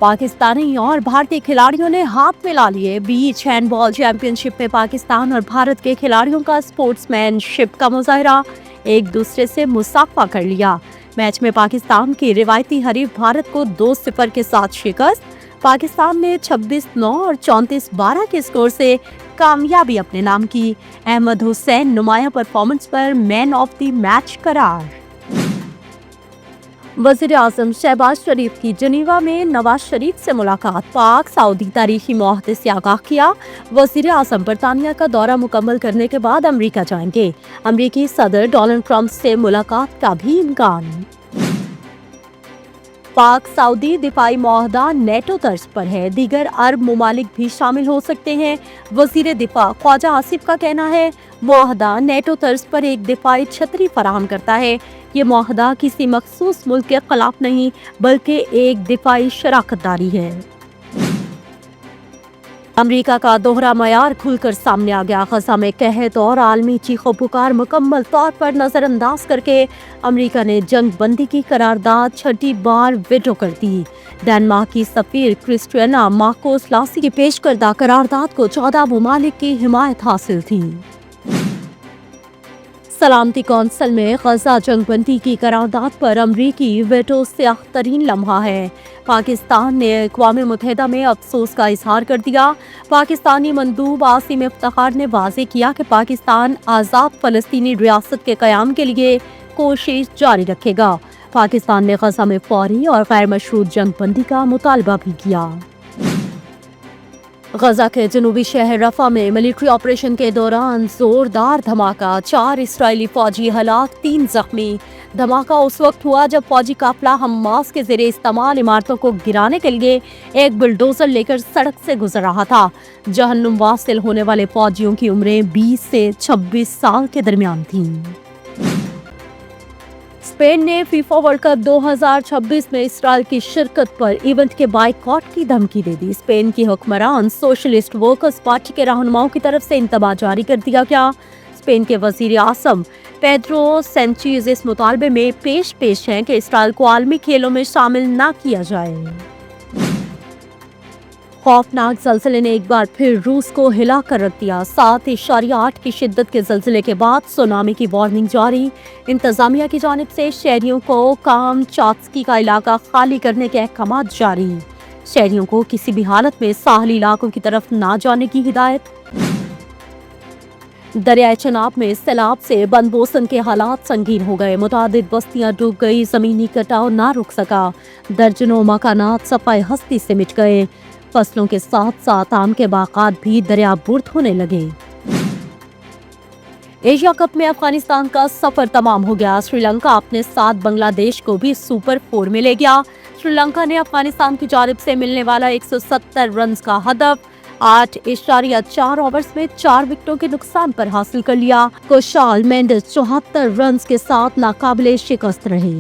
पाकिस्तानी और भारतीय खिलाड़ियों ने हाथ मिला लिए। बीच हैंडबॉल चैंपियनशिप में पाकिस्तान और भारत के खिलाड़ियों का स्पोर्ट्समैनशिप का मुजाहरा, एक दूसरे से मुसाफा कर लिया। मैच में पाकिस्तान की रिवायती हरीफ भारत को 2-0 के साथ शिकस्त। पाकिस्तान ने 26-9 और 34-12 के स्कोर से कामयाबी अपने नाम की। अहमद हुसैन नुमाया परफॉर्मेंस पर मैन ऑफ द मैच करार। वज़ीर आज़म शहबाज शरीफ की जनीवा में नवाज शरीफ से मुलाकात, पाक सऊदी तारीखी मुआहदे से आगाह किया। वज़ीर आज़म बरतानिया का दौरा मुकम्मल करने के बाद अमेरिका जाएंगे। अमेरिकी सदर डोनाल्ड ट्रंप से मुलाकात का भी इम्कान। पाक सऊदी दिफाई मुआहदा नेटो तर्ज पर है, दीगर अरब मुमालिक भी शामिल हो सकते हैं। वज़ीर दिफा ख्वाजा आसिफ का कहना है, मुआहदा नेटो तर्ज पर एक दिफाई छतरी फराहम करता है। ये मुआहदा किसी मखसूस मुल्क के खिलाफ नहीं बल्कि एक दिफाई शराकतदारी है। अमेरिका का दोहरा मयार खुलकर सामने आ गया। गजा में कहत और आलमी चीखों पुकार मुकम्मल तौर पर नजरअंदाज करके अमेरिका ने जंग बंदी की करारदाद छठी बार वीटो कर दी। डेनमार्क की सफीर क्रिस्टियाना मार्कोस लासी की पेश करदा करारदाद को 14 ममालिक की हिमायत हासिल थी। सलामती कौंसिल में गजा जंगबंदी की करारदाद पर अमरीकी वीटो सख्त-तरीन लम्हा है। पाकिस्तान ने अक़वाम मुत्तहिदा में अफसोस का इजहार कर दिया। पाकिस्तानी मंदूब आसिम इफ्तिखार ने वाज़ेह किया कि पाकिस्तान आज़ाद फ़लस्तीनी रियासत के क़याम के लिए कोशिश जारी रखेगा। पाकिस्तान ने गजा में फौरी और गैर मशरूत जंगबंदी का मुतालबा भी किया। गजा के जनूबी शहर रफा में मिलिट्री ऑपरेशन के दौरान जोरदार धमाका, 4 इस्राएली फौजी हलाक, 3 जख्मी। धमाका उस वक्त हुआ जब फौजी काफिला हमास के ज़रिए इस्तेमाल इमारतों को गिराने के लिए एक बुलडोजर लेकर सड़क से गुजर रहा था। जहन्नुम वासिल होने वाले फौजियों की उम्रें 20 से 26 साल के दरमियान थीं। स्पेन ने फीफा वर्ल्ड कप 2026 में इसराइल की शिरकत पर इवेंट के बाइकॉट की धमकी दे दी। स्पेन की हुक्मरान सोशलिस्ट वर्कर्स पार्टी के रहनुमाओं की तरफ से इंतबा जारी कर दिया गया। स्पेन के वज़ीर आज़म पेड्रो सैंचेज़ इस मुतालबे में पेश हैं कि इसराइल को आलमी खेलों में शामिल न किया जाए। खौफनाक ज़लज़ले ने एक बार फिर रूस को हिला कर रख दिया। 7.8 की शिद्दत के ज़लज़ले के बाद सुनामी की वार्निंग जारी। इंतज़ामिया की जानिब से शहरियों को कामचात्स्की का इलाका खाली करने के अहकाम जारी। शहरियों को किसी भी हालत में साहली इलाकों की तरफ ना जाने की हिदायत। दरियाए चनाब में सैलाब से बनबोसन के हालात संगीन हो गए। मुतादिद बस्तियां डूब गई, ज़मीनी कटाव ना रुक सका। दर्जनों मकानात सफाई हस्ती से मिट गए। फसलों के साथ साथ आम के बागात भी दरियाबुर्द होने लगे। एशिया कप में अफगानिस्तान का सफर तमाम हो गया। श्रीलंका अपने साथ बांग्लादेश को भी सुपर 4 में ले गया। श्रीलंका ने अफगानिस्तान की जानिब से मिलने वाला 170 रन का हदफ 8.4 ओवर्स में 4 विकेटों के नुकसान पर हासिल कर लिया। कुशाल मेंडिस 74 रन के साथ नाकाबिले शिकस्त रहे।